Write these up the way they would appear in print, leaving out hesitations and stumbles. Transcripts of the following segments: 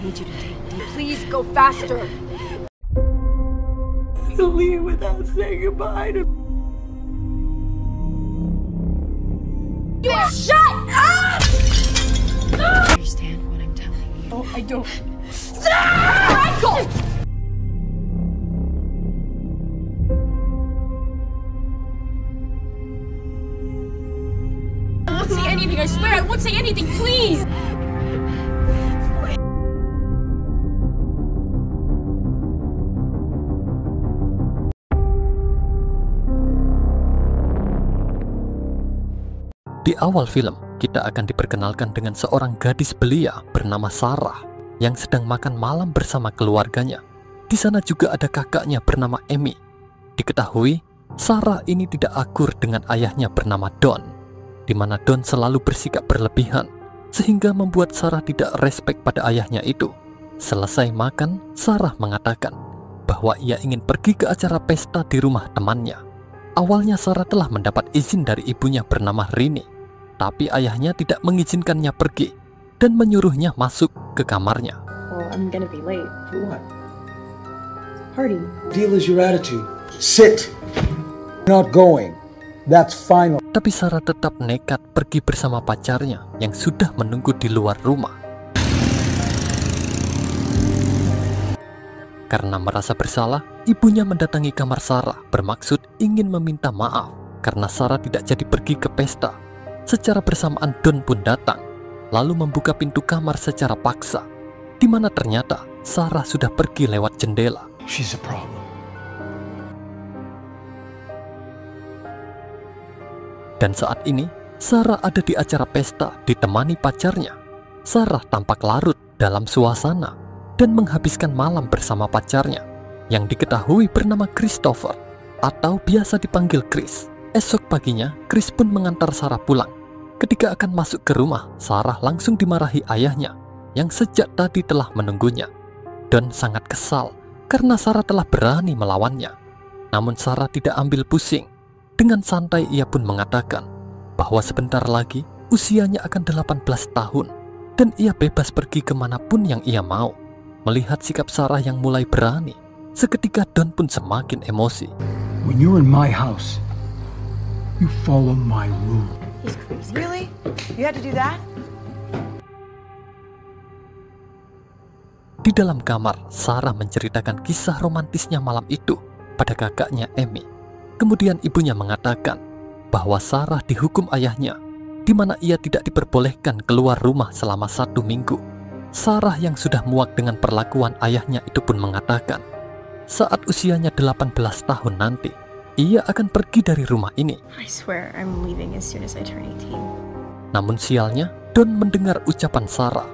need you to take deep. Please go faster. To leave without saying goodbye to me. You shut up! Understand what I'm telling you? Oh, I don't. Michael! I won't say anything, I swear I won't say anything, please! Di awal film, kita akan diperkenalkan dengan seorang gadis belia bernama Sarah yang sedang makan malam bersama keluarganya. Di sana juga ada kakaknya bernama Amy. Diketahui, Sarah ini tidak akur dengan ayahnya bernama Don, di mana Don selalu bersikap berlebihan, sehingga membuat Sarah tidak respek pada ayahnya itu. Selesai makan, Sarah mengatakan bahwa ia ingin pergi ke acara pesta di rumah temannya. Awalnya Sarah telah mendapat izin dari ibunya bernama Rini, tapi ayahnya tidak mengizinkannya pergi dan menyuruhnya masuk ke kamarnya. Well, I'm gonna be late. For what? Party. Deal is your attitude. Sit. Not going. That's final. Tapi Sarah tetap nekat pergi bersama pacarnya yang sudah menunggu di luar rumah. Karena merasa bersalah, ibunya mendatangi kamar Sarah bermaksud ingin meminta maaf karena Sarah tidak jadi pergi ke pesta. Secara bersamaan Don pun datang, lalu membuka pintu kamar secara paksa, di mana ternyata Sarah sudah pergi lewat jendela. She's a problem. Dan saat ini, Sarah ada di acara pesta ditemani pacarnya. Sarah tampak larut dalam suasana dan menghabiskan malam bersama pacarnya, yang diketahui bernama Christopher, atau biasa dipanggil Chris. Esok paginya, Chris pun mengantar Sarah pulang. Ketika akan masuk ke rumah, Sarah langsung dimarahi ayahnya, yang sejak tadi telah menunggunya. Don sangat kesal karena Sarah telah berani melawannya. Namun Sarah tidak ambil pusing. Dengan santai ia pun mengatakan bahwa sebentar lagi usianya akan 18 tahun dan ia bebas pergi kemanapun yang ia mau. Melihat sikap Sarah yang mulai berani, seketika Don pun semakin emosi. When you're in my house, you follow my rule. He's crazy. Really? You had to do that? Di dalam kamar, Sarah menceritakan kisah romantisnya malam itu pada kakaknya Amy. Kemudian ibunya mengatakan bahwa Sarah dihukum ayahnya, di mana ia tidak diperbolehkan keluar rumah selama 1 minggu. Sarah yang sudah muak dengan perlakuan ayahnya itu pun mengatakan, saat usianya 18 tahun nanti, ia akan pergi dari rumah ini. I swear I'm leaving as soon as I turn 18. Namun sialnya, Don mendengar ucapan Sarah.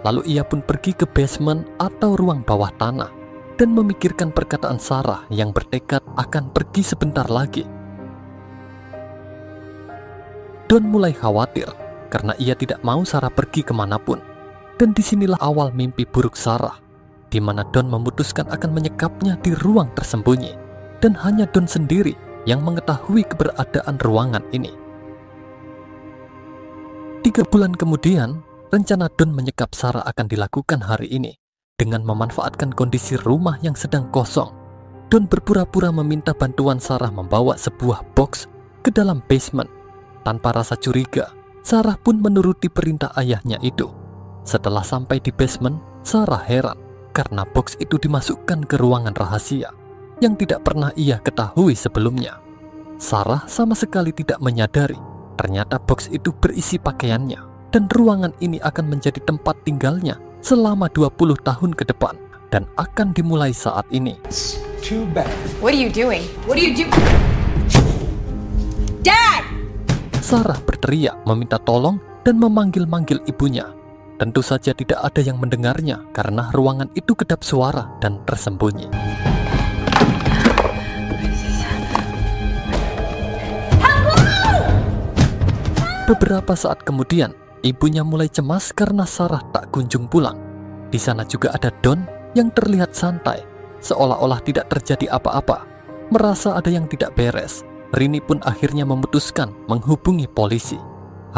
Lalu ia pun pergi ke basement atau ruang bawah tanah dan memikirkan perkataan Sarah yang bertekad akan pergi sebentar lagi. Don mulai khawatir karena ia tidak mau Sarah pergi kemanapun. Dan disinilah awal mimpi buruk Sarah, di mana Don memutuskan akan menyekapnya di ruang tersembunyi. Dan hanya Don sendiri yang mengetahui keberadaan ruangan ini. 3 bulan kemudian, rencana Don menyekap Sarah akan dilakukan hari ini dengan memanfaatkan kondisi rumah yang sedang kosong. Don berpura-pura meminta bantuan Sarah membawa sebuah box ke dalam basement. Tanpa rasa curiga, Sarah pun menuruti perintah ayahnya itu. Setelah sampai di basement, Sarah heran karena box itu dimasukkan ke ruangan rahasia yang tidak pernah ia ketahui sebelumnya. Sarah sama sekali tidak menyadari ternyata box itu berisi pakaiannya dan ruangan ini akan menjadi tempat tinggalnya selama 20 tahun ke depan dan akan dimulai saat ini. It's too bad. What are you doing? What are you doing? Dad! Sarah berteriak meminta tolong dan memanggil-manggil ibunya. Tentu saja tidak ada yang mendengarnya karena ruangan itu kedap suara dan tersembunyi. Beberapa saat kemudian, ibunya mulai cemas karena Sarah tak kunjung pulang. Di sana juga ada Don yang terlihat santai, seolah-olah tidak terjadi apa-apa. Merasa ada yang tidak beres, Rini pun akhirnya memutuskan menghubungi polisi.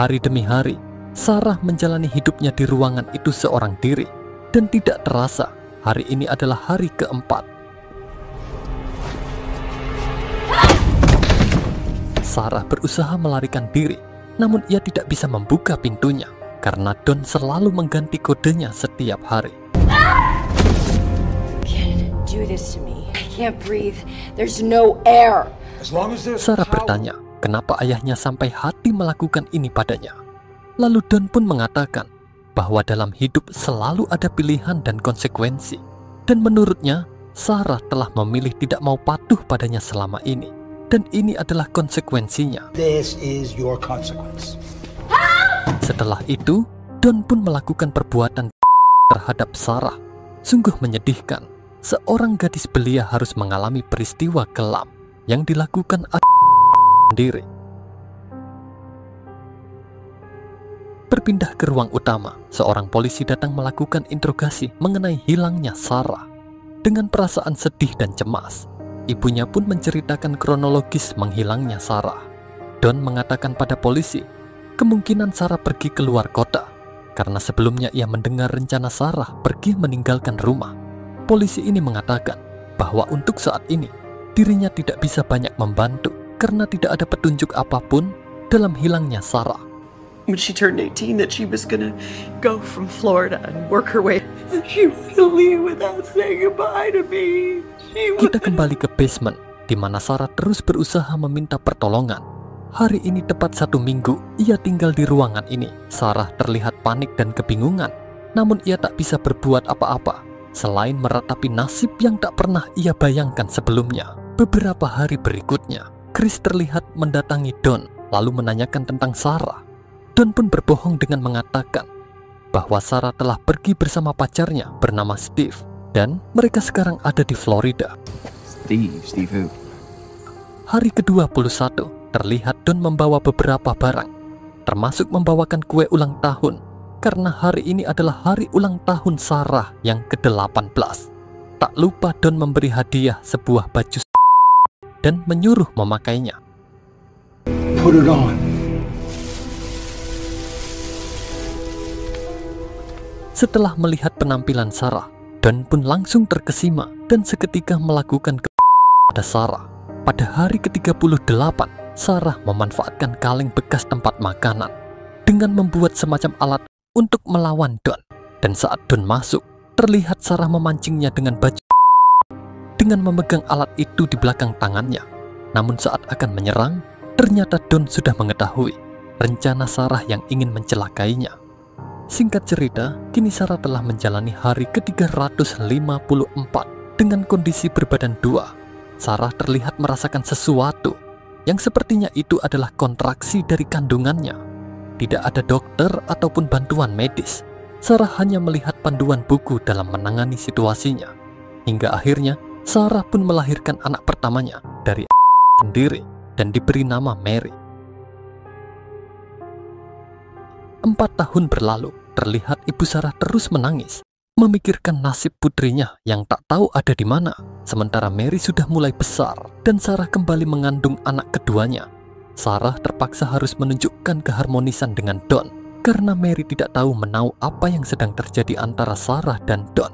Hari demi hari, Sarah menjalani hidupnya di ruangan itu seorang diri. Dan tidak terasa, hari ini adalah hari keempat. Sarah berusaha melarikan diri, namun ia tidak bisa membuka pintunya karena Don selalu mengganti kodenya setiap hari. Do this to me. I can't breathe. There's no air. As long as there's Sarah bertanya, kenapa ayahnya sampai hati melakukan ini padanya. Lalu Don pun mengatakan bahwa dalam hidup selalu ada pilihan dan konsekuensi. Dan menurutnya, Sarah telah memilih tidak mau patuh padanya selama ini. Dan ini adalah konsekuensinya. This is your consequence. Setelah itu, Don pun melakukan perbuatan terhadap Sarah. Sungguh menyedihkan. Seorang gadis belia harus mengalami peristiwa kelam yang dilakukan sendiri. Berpindah ke ruang utama, seorang polisi datang melakukan interogasi mengenai hilangnya Sarah. Dengan perasaan sedih dan cemas, ibunya pun menceritakan kronologis menghilangnya Sarah. Don mengatakan pada polisi, kemungkinan Sarah pergi keluar kota, karena sebelumnya ia mendengar rencana Sarah pergi meninggalkan rumah. Polisi ini mengatakan bahwa untuk saat ini, dirinya tidak bisa banyak membantu karena tidak ada petunjuk apapun dalam hilangnya Sarah. When she turned 18, that she was gonna go from Florida and work her way. She wouldn't leave without saying goodbye to me. Kita kembali ke basement, di mana Sarah terus berusaha meminta pertolongan. Hari ini tepat 1 minggu, ia tinggal di ruangan ini. Sarah terlihat panik dan kebingungan, namun ia tak bisa berbuat apa-apa selain meratapi nasib yang tak pernah ia bayangkan sebelumnya. Beberapa hari berikutnya, Chris terlihat mendatangi Don, lalu menanyakan tentang Sarah. Don pun berbohong dengan mengatakan bahwa Sarah telah pergi bersama pacarnya bernama Steve, dan mereka sekarang ada di Florida. Steve who? Hari ke-21, terlihat Don membawa beberapa barang, termasuk membawakan kue ulang tahun, karena hari ini adalah hari ulang tahun Sarah yang ke-18. Tak lupa Don memberi hadiah sebuah baju dan menyuruh memakainya. Put it on. Setelah melihat penampilan Sarah, Don pun langsung terkesima dan seketika melakukan pada Sarah. Pada hari ke-38, Sarah memanfaatkan kaleng bekas tempat makanan dengan membuat semacam alat untuk melawan Don. Dan saat Don masuk, terlihat Sarah memancingnya dengan baju dengan memegang alat itu di belakang tangannya. Namun saat akan menyerang, ternyata Don sudah mengetahui rencana Sarah yang ingin mencelakainya. Singkat cerita, kini Sarah telah menjalani hari ke-354 dengan kondisi berbadan 2. Sarah terlihat merasakan sesuatu yang sepertinya itu adalah kontraksi dari kandungannya. Tidak ada dokter ataupun bantuan medis. Sarah hanya melihat panduan buku dalam menangani situasinya. Hingga akhirnya, Sarah pun melahirkan anak pertamanya dari sendiri dan diberi nama Mary. 4 tahun berlalu, terlihat ibu Sarah terus menangis, memikirkan nasib putrinya yang tak tahu ada di mana. Sementara Mary sudah mulai besar dan Sarah kembali mengandung anak keduanya. Sarah terpaksa harus menunjukkan keharmonisan dengan Don karena Mary tidak tahu menau apa yang sedang terjadi antara Sarah dan Don.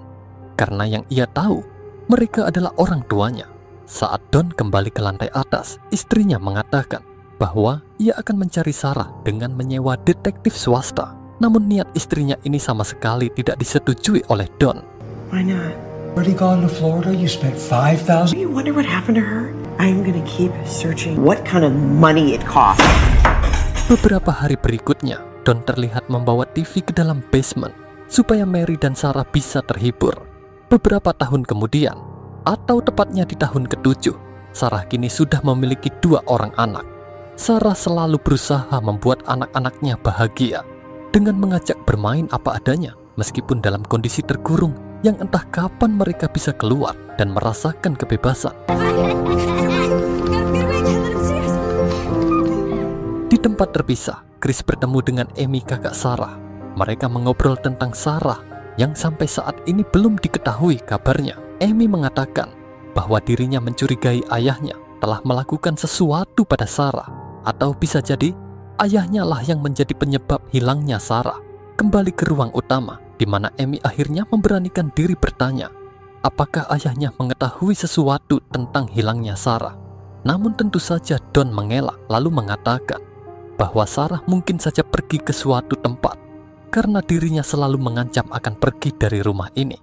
Karena yang ia tahu, mereka adalah orang tuanya. Saat Don kembali ke lantai atas, istrinya mengatakan bahwa ia akan mencari Sarah dengan menyewa detektif swasta. Namun niat istrinya ini sama sekali tidak disetujui oleh Don. Why not? Already gone to Florida? You spent $5,000? You wonder what happened to her? I'm gonna keep searching what kind of money it cost. Beberapa hari berikutnya, Don terlihat membawa TV ke dalam basement supaya Mary dan Sarah bisa terhibur. Beberapa tahun kemudian, atau tepatnya di tahun ke-7, Sarah kini sudah memiliki 2 orang anak. Sarah selalu berusaha membuat anak-anaknya bahagia dengan mengajak bermain apa adanya, meskipun dalam kondisi terkurung yang entah kapan mereka bisa keluar dan merasakan kebebasan. Di tempat terpisah, Chris bertemu dengan Amy, kakak Sarah. Mereka mengobrol tentang Sarah yang sampai saat ini belum diketahui kabarnya. Amy mengatakan bahwa dirinya mencurigai ayahnya telah melakukan sesuatu pada Sarah, atau bisa jadi ayahnya lah yang menjadi penyebab hilangnya Sarah. Kembali ke ruang utama, di mana Amy akhirnya memberanikan diri bertanya, apakah ayahnya mengetahui sesuatu tentang hilangnya Sarah. Namun tentu saja Don mengelak lalu mengatakan bahwa Sarah mungkin saja pergi ke suatu tempat karena dirinya selalu mengancam akan pergi dari rumah ini.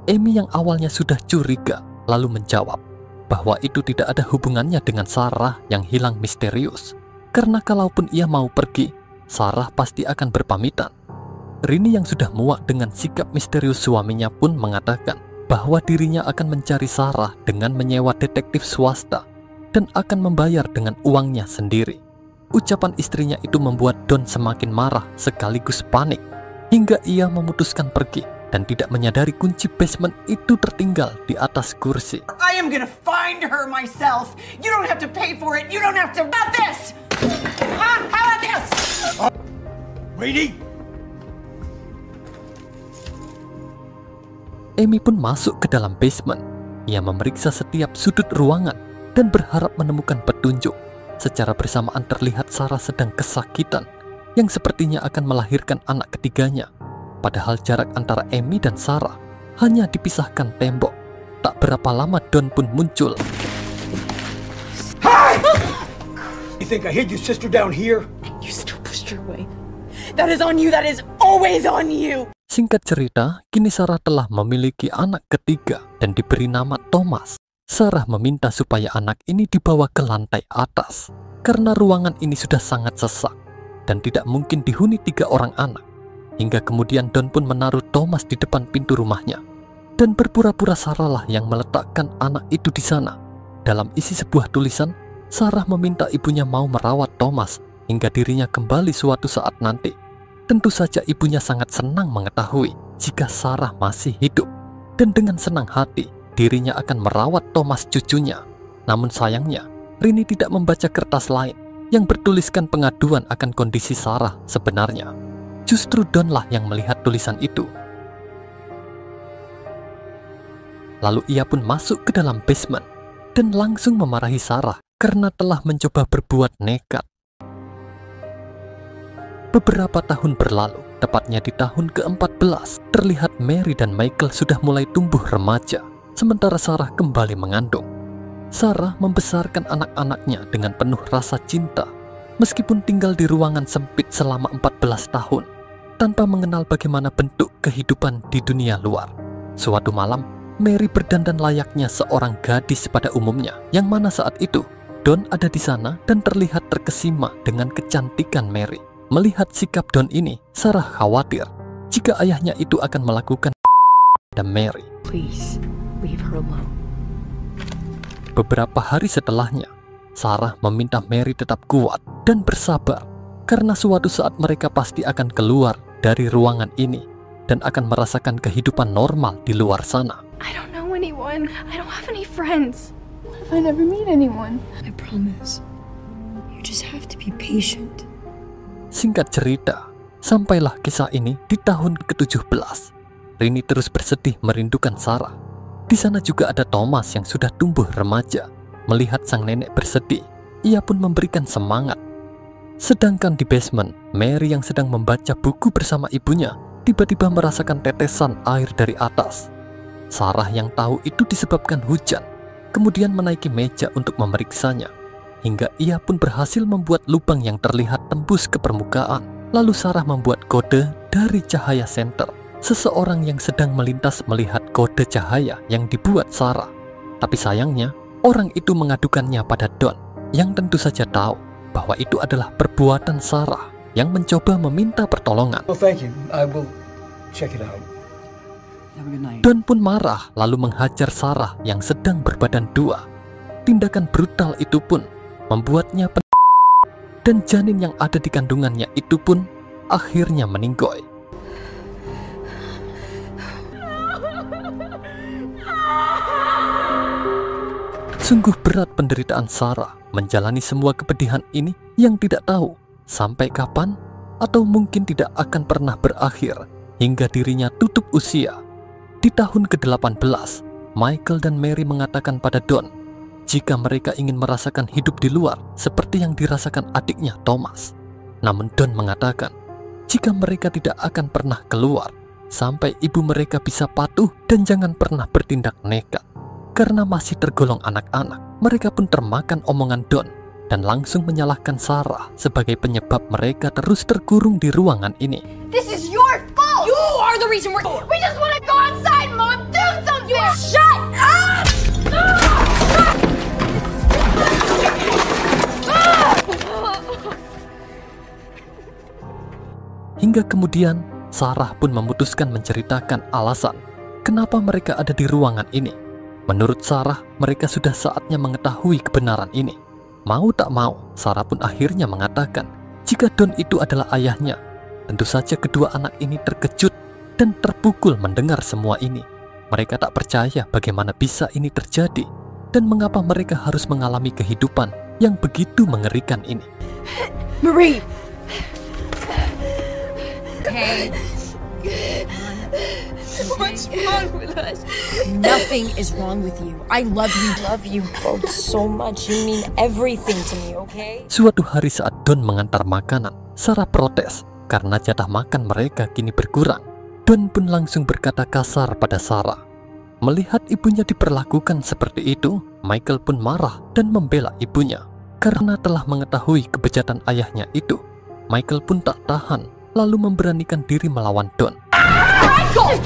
Amy yang awalnya sudah curiga lalu menjawab bahwa itu tidak ada hubungannya dengan Sarah yang hilang misterius. Karena kalaupun ia mau pergi, Sarah pasti akan berpamitan. Rini yang sudah muak dengan sikap misterius suaminya pun mengatakan bahwa dirinya akan mencari Sarah dengan menyewa detektif swasta dan akan membayar dengan uangnya sendiri. Ucapan istrinya itu membuat Don semakin marah sekaligus panik hingga ia memutuskan pergi dan tidak menyadari kunci basement itu tertinggal di atas kursi. I am gonna find her myself. You don't have to pay for it. You don't have to. How about this? How about this? Rini! Amy pun masuk ke dalam basement. Ia memeriksa setiap sudut ruangan dan berharap menemukan petunjuk. Secara bersamaan terlihat Sarah sedang kesakitan yang sepertinya akan melahirkan anak ketiganya. Padahal jarak antara Amy dan Sarah hanya dipisahkan tembok. Tak berapa lama Don pun muncul. Hi! You think I hid your sister down here? You still pushed her away. That is on you. That is always on you. Singkat cerita, kini Sarah telah memiliki anak ketiga dan diberi nama Thomas. Sarah meminta supaya anak ini dibawa ke lantai atas karena ruangan ini sudah sangat sesak dan tidak mungkin dihuni 3 orang anak. Hingga kemudian Don pun menaruh Thomas di depan pintu rumahnya. Dan berpura-pura Sarah lah yang meletakkan anak itu di sana. Dalam isi sebuah tulisan, Sarah meminta ibunya mau merawat Thomas hingga dirinya kembali suatu saat nanti. Tentu saja ibunya sangat senang mengetahui jika Sarah masih hidup. Dan dengan senang hati, dirinya akan merawat Thomas cucunya. Namun sayangnya, Rini tidak membaca kertas lain yang bertuliskan pengaduan akan kondisi Sarah sebenarnya. Justru Don lah yang melihat tulisan itu. Lalu ia pun masuk ke dalam basement dan langsung memarahi Sarah karena telah mencoba berbuat nekat. Beberapa tahun berlalu, tepatnya di tahun ke-14, terlihat Mary dan Michael sudah mulai tumbuh remaja, sementara Sarah kembali mengandung. Sarah membesarkan anak-anaknya dengan penuh rasa cinta, meskipun tinggal di ruangan sempit selama 14 tahun. Tanpa mengenal bagaimana bentuk kehidupan di dunia luar. Suatu malam, Mary berdandan layaknya seorang gadis pada umumnya, yang mana saat itu Don ada di sana dan terlihat terkesima dengan kecantikan Mary. Melihat sikap Don ini, Sarah khawatir jika ayahnya itu akan melakukan pada Mary. Please, leave her alone. Beberapa hari setelahnya, Sarah meminta Mary tetap kuat dan bersabar karena suatu saat mereka pasti akan keluar dari ruangan ini dan akan merasakan kehidupan normal di luar sana. I don't know anyone. I don't have any friends. What if I never meet anyone? I promise. You just have to be patient. Singkat cerita, sampailah kisah ini di tahun ke-17. Rini terus bersedih merindukan Sarah. Di sana juga ada Thomas yang sudah tumbuh remaja. Melihat sang nenek bersedih, ia pun memberikan semangat. Sedangkan di basement, Mary yang sedang membaca buku bersama ibunya tiba-tiba merasakan tetesan air dari atas. Sarah yang tahu itu disebabkan hujan, kemudian menaiki meja untuk memeriksanya. Hingga ia pun berhasil membuat lubang yang terlihat tembus ke permukaan. Lalu Sarah membuat kode dari cahaya senter. Seseorang yang sedang melintas melihat kode cahaya yang dibuat Sarah. Tapi sayangnya, orang itu mengadukannya pada Don, yang tentu saja tahu bahwa itu adalah perbuatan Sarah yang mencoba meminta pertolongan. Well, thank you. I will check it out. Have a good night. Don pun marah lalu menghajar Sarah yang sedang berbadan 2. Tindakan brutal itu pun membuatnya dan janin yang ada di kandungannya itu pun akhirnya meninggoy. Sungguh berat penderitaan Sarah menjalani semua kepedihan ini yang tidak tahu sampai kapan atau mungkin tidak akan pernah berakhir hingga dirinya tutup usia. Di tahun ke-18, Michael dan Mary mengatakan pada Don jika mereka ingin merasakan hidup di luar seperti yang dirasakan adiknya Thomas. Namun Don mengatakan jika mereka tidak akan pernah keluar sampai ibu mereka bisa patuh dan jangan pernah bertindak nekat. Karena masih tergolong anak-anak, mereka pun termakan omongan Don dan langsung menyalahkan Sarah sebagai penyebab mereka terus terkurung di ruangan ini. This is your fault! You are the reason we just want to go outside, Mom! Do something! You shut up! Hingga kemudian, Sarah pun memutuskan menceritakan alasan kenapa mereka ada di ruangan ini. Menurut Sarah, mereka sudah saatnya mengetahui kebenaran ini. Mau tak mau, Sarah pun akhirnya mengatakan jika Don itu adalah ayahnya. Tentu saja kedua anak ini terkejut dan terpukul mendengar semua ini. Mereka tak percaya bagaimana bisa ini terjadi dan mengapa mereka harus mengalami kehidupan yang begitu mengerikan ini. Marie! Hey. What's wrong with us? Nothing is wrong with you. I love you both so much. You mean everything to me, okay? Suatu hari saat Don mengantar makanan, Sarah protes karena jatah makan mereka kini berkurang. Don pun langsung berkata kasar pada Sarah. Melihat ibunya diperlakukan seperti itu, Michael pun marah dan membela ibunya. Karena telah mengetahui kebejatan ayahnya itu, Michael pun tak tahan, lalu memberanikan diri melawan Don. Michael!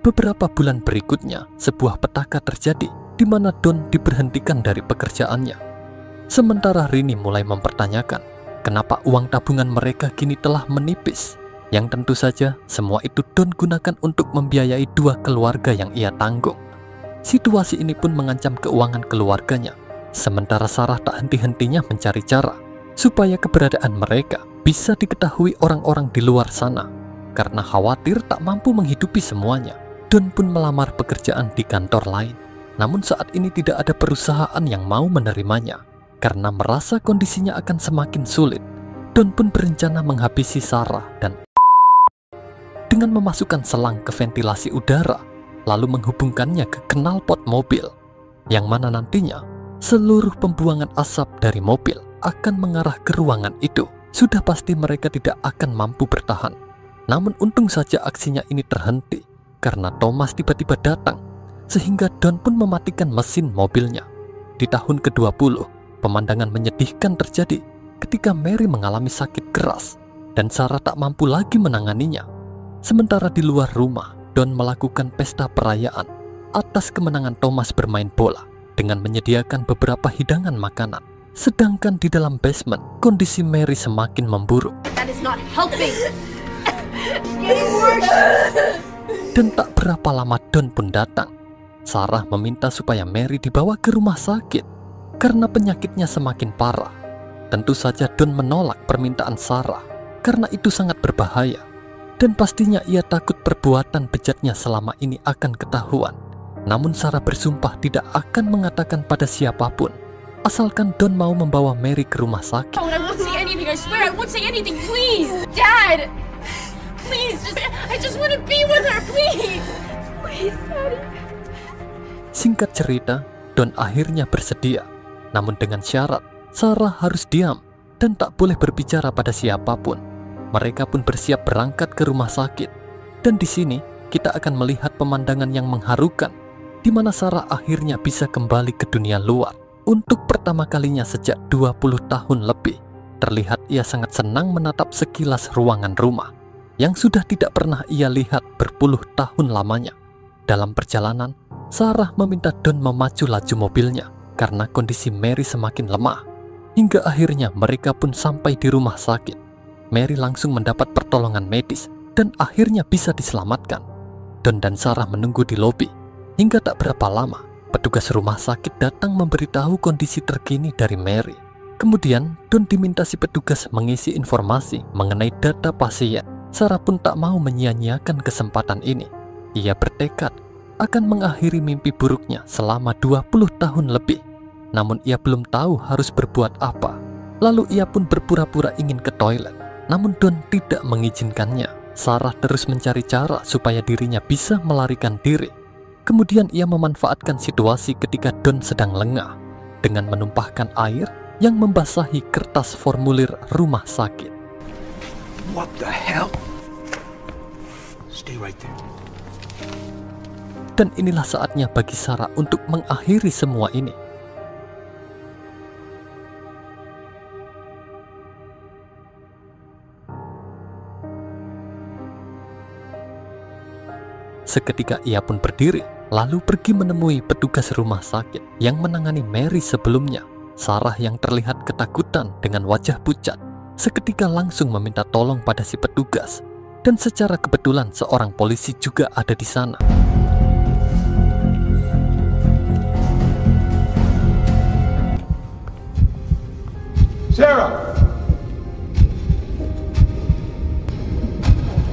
Beberapa bulan berikutnya, sebuah petaka terjadi di mana Don diberhentikan dari pekerjaannya. Sementara Rini mulai mempertanyakan kenapa uang tabungan mereka kini telah menipis. Yang tentu saja semua itu Don gunakan untuk membiayai dua keluarga yang ia tanggung. Situasi ini pun mengancam keuangan keluarganya. Sementara Sarah tak henti-hentinya mencari cara supaya keberadaan mereka bisa diketahui orang-orang di luar sana. Karena khawatir tak mampu menghidupi semuanya, Don pun melamar pekerjaan di kantor lain. Namun saat ini tidak ada perusahaan yang mau menerimanya. Karena merasa kondisinya akan semakin sulit, Don pun berencana menghabisi Sarah dan dengan memasukkan selang ke ventilasi udara, lalu menghubungkannya ke knalpot mobil, yang mana nantinya seluruh pembuangan asap dari mobil akan mengarah ke ruangan itu. Sudah pasti mereka tidak akan mampu bertahan. Namun untung saja aksinya ini terhenti, karena Thomas tiba-tiba datang, sehingga Don pun mematikan mesin mobilnya. Di tahun ke-20, pemandangan menyedihkan terjadi ketika Mary mengalami sakit keras, dan Sarah tak mampu lagi menanganinya. Sementara di luar rumah, Don melakukan pesta perayaan atas kemenangan Thomas bermain bola dengan menyediakan beberapa hidangan makanan. Sedangkan di dalam basement, kondisi Mary semakin memburuk. That is not helping. Dan tak berapa lama Don pun datang. Sarah meminta supaya Mary dibawa ke rumah sakit karena penyakitnya semakin parah. Tentu saja Don menolak permintaan Sarah karena itu sangat berbahaya. Dan pastinya ia takut perbuatan bejatnya selama ini akan ketahuan. Namun Sarah bersumpah tidak akan mengatakan pada siapapun, asalkan Don mau membawa Mary ke rumah sakit. I won't say anything, I swear I won't say anything, please! Dad! Please, I just want to be with her, please! Please, Daddy. Singkat cerita, Don akhirnya bersedia. Namun dengan syarat, Sarah harus diam dan tak boleh berbicara pada siapapun. Mereka pun bersiap berangkat ke rumah sakit. Dan di sini kita akan melihat pemandangan yang mengharukan, di mana Sarah akhirnya bisa kembali ke dunia luar. Untuk pertama kalinya sejak 20 tahun lebih, terlihat ia sangat senang menatap sekilas ruangan rumah yang sudah tidak pernah ia lihat berpuluh tahun lamanya. Dalam perjalanan, Sarah meminta Don memacu laju mobilnya karena kondisi Mary semakin lemah. Hingga akhirnya mereka pun sampai di rumah sakit. Mary langsung mendapat pertolongan medis dan akhirnya bisa diselamatkan. Don dan Sarah menunggu di lobi. Hingga tak berapa lama, petugas rumah sakit datang memberitahu kondisi terkini dari Mary. Kemudian, Don diminta si petugas mengisi informasi mengenai data pasien. Sarah pun tak mau menyia-nyiakan kesempatan ini. Ia bertekad akan mengakhiri mimpi buruknya selama 20 tahun lebih. Namun ia belum tahu harus berbuat apa. Lalu ia pun berpura-pura ingin ke toilet. Namun Don tidak mengizinkannya. Sarah terus mencari cara supaya dirinya bisa melarikan diri. Kemudian ia memanfaatkan situasi ketika Don sedang lengah dengan menumpahkan air yang membasahi kertas formulir rumah sakit. What the hell? Stay right there. Dan inilah saatnya bagi Sarah untuk mengakhiri semua ini. Seketika ia pun berdiri, lalu pergi menemui petugas rumah sakit yang menangani Mary sebelumnya. Sarah yang terlihat ketakutan dengan wajah pucat, seketika langsung meminta tolong pada si petugas. Dan secara kebetulan seorang polisi juga ada di sana. Sarah!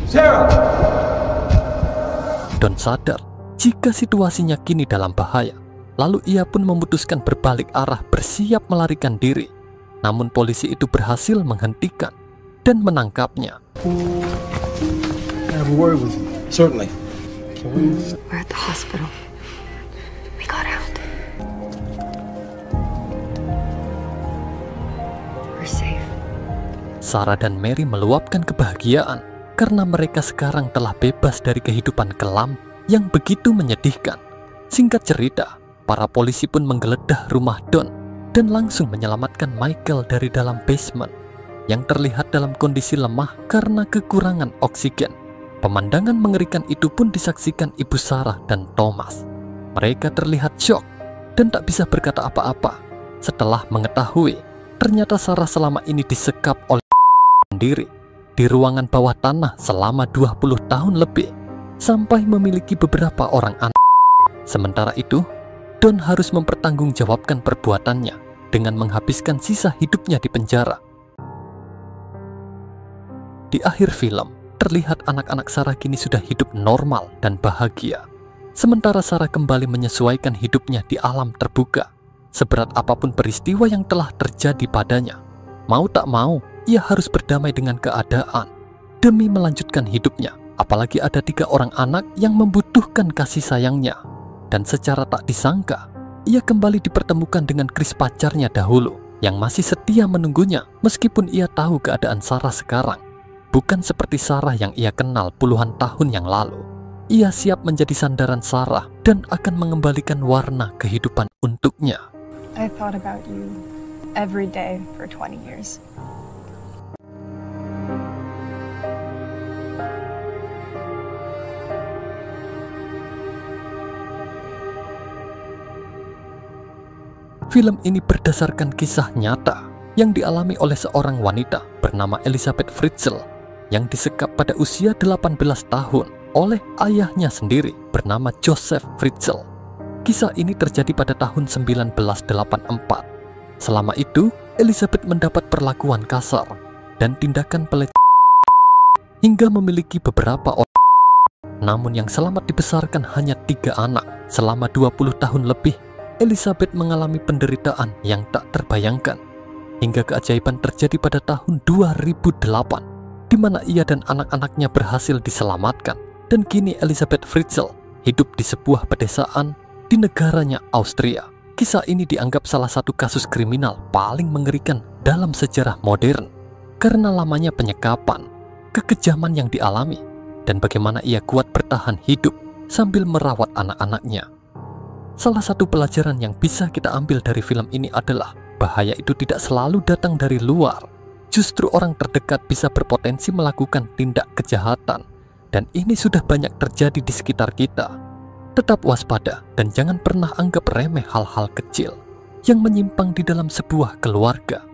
Sarah! Don sadar jika situasinya kini dalam bahaya. Lalu ia pun memutuskan berbalik arah bersiap melarikan diri. Namun polisi itu berhasil menghentikan dan menangkapnya. I have a word with you. Certainly. We're at the hospital. We got out. We're safe. Sarah dan Mary meluapkan kebahagiaan karena mereka sekarang telah bebas dari kehidupan kelam yang begitu menyedihkan. Singkat cerita, para polisi pun menggeledah rumah Don dan langsung menyelamatkan Michael dari dalam basement yang terlihat dalam kondisi lemah karena kekurangan oksigen. Pemandangan mengerikan itu pun disaksikan ibu Sarah dan Thomas. Mereka terlihat syok dan tak bisa berkata apa-apa setelah mengetahui ternyata Sarah selama ini disekap oleh sendiri di ruangan bawah tanah selama 20 tahun lebih sampai memiliki beberapa orang anak. Sementara itu, Don harus mempertanggungjawabkan perbuatannya dengan menghabiskan sisa hidupnya di penjara. Di akhir film, terlihat anak-anak Sarah kini sudah hidup normal dan bahagia. Sementara Sarah kembali menyesuaikan hidupnya di alam terbuka. Seberat apapun peristiwa yang telah terjadi padanya, mau tak mau, ia harus berdamai dengan keadaan demi melanjutkan hidupnya. Apalagi ada 3 orang anak yang membutuhkan kasih sayangnya. Dan secara tak disangka, ia kembali dipertemukan dengan Chris pacarnya dahulu yang masih setia menunggunya meskipun ia tahu keadaan Sarah sekarang bukan seperti Sarah yang ia kenal puluhan tahun yang lalu. Ia siap menjadi sandaran Sarah dan akan mengembalikan warna kehidupan untuknya. I thought about you every day for 20 years. Film ini berdasarkan kisah nyata yang dialami oleh seorang wanita bernama Elizabeth Fritzl yang disekap pada usia 18 tahun oleh ayahnya sendiri bernama Joseph Fritzl. Kisah ini terjadi pada tahun 1984. Selama itu, Elizabeth mendapat perlakuan kasar dan tindakan pelecehan hingga memiliki beberapa orang. Namun yang selamat dibesarkan hanya 3 anak. Selama 20 tahun lebih, Elizabeth mengalami penderitaan yang tak terbayangkan. Hingga keajaiban terjadi pada tahun 2008, di mana ia dan anak-anaknya berhasil diselamatkan. Dan kini Elizabeth Fritzl hidup di sebuah pedesaan di negaranya Austria. Kisah ini dianggap salah satu kasus kriminal paling mengerikan dalam sejarah modern karena lamanya penyekapan, kekejaman yang dialami, dan bagaimana ia kuat bertahan hidup sambil merawat anak-anaknya. Salah satu pelajaran yang bisa kita ambil dari film ini adalah bahaya itu tidak selalu datang dari luar. Justru orang terdekat bisa berpotensi melakukan tindak kejahatan, dan ini sudah banyak terjadi di sekitar kita. Tetap waspada dan jangan pernah anggap remeh hal-hal kecil yang menyimpang di dalam sebuah keluarga.